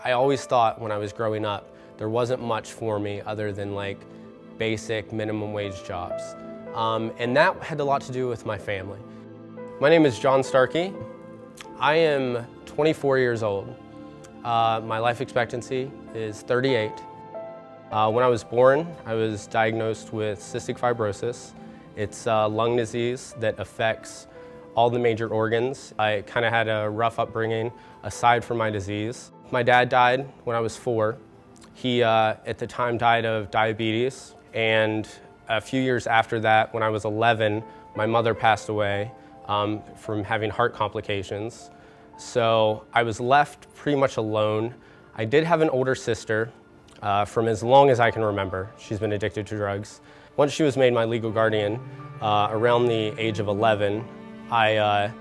I always thought when I was growing up, there wasn't much for me other than like basic minimum wage jobs. And that had a lot to do with my family. My name is John Starkey. I am 24 years old. My life expectancy is 38. When I was born, I was diagnosed with cystic fibrosis. It's a lung disease that affects all the major organs. I kind of had a rough upbringing aside from my disease. My dad died when I was 4. He, at the time, died of diabetes. And a few years after that, when I was 11, my mother passed away from having heart complications. So I was left pretty much alone. I did have an older sister from as long as I can remember. She's been addicted to drugs. Once she was made my legal guardian, around the age of 11, I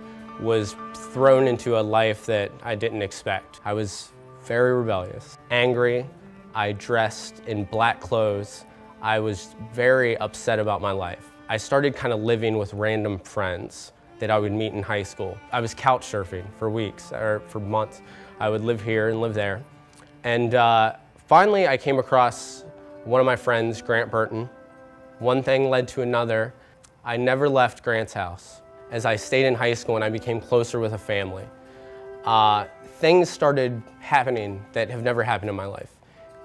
was thrown into a life that I didn't expect. I was very rebellious, angry. I dressed in black clothes. I was very upset about my life. I started kind of living with random friends that I would meet in high school. I was couch surfing for weeks, or for months. I would live here and live there. And finally I came across one of my friends, Grant Burton. One thing led to another. I never left Grant's house. As I stayed in high school and I became closer with a family, things started happening that have never happened in my life.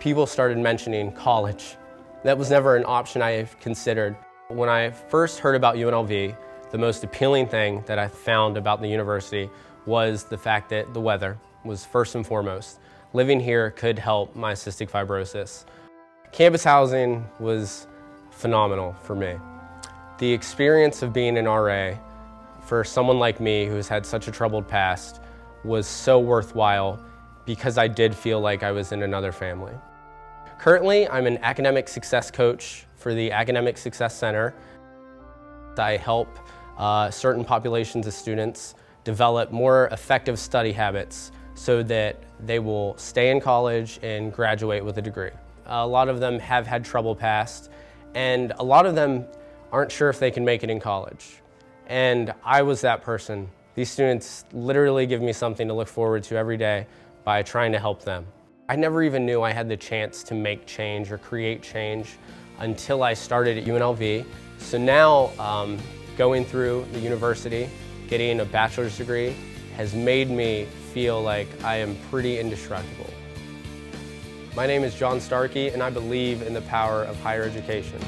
People started mentioning college. That was never an option I considered. When I first heard about UNLV, the most appealing thing that I found about the university was the fact that the weather was first and foremost. Living here could help my cystic fibrosis. Campus housing was phenomenal for me. The experience of being an RA for someone like me who's had such a troubled past was so worthwhile because I did feel like I was in another family. Currently, I'm an academic success coach for the Academic Success Center. I help certain populations of students develop more effective study habits so that they will stay in college and graduate with a degree. A lot of them have had trouble past, and a lot of them aren't sure if they can make it in college. And I was that person. These students literally give me something to look forward to every day by trying to help them. I never even knew I had the chance to make change or create change until I started at UNLV. So now, going through the university, getting a bachelor's degree, has made me feel like I am pretty indestructible. My name is John Starkey, and I believe in the power of higher education.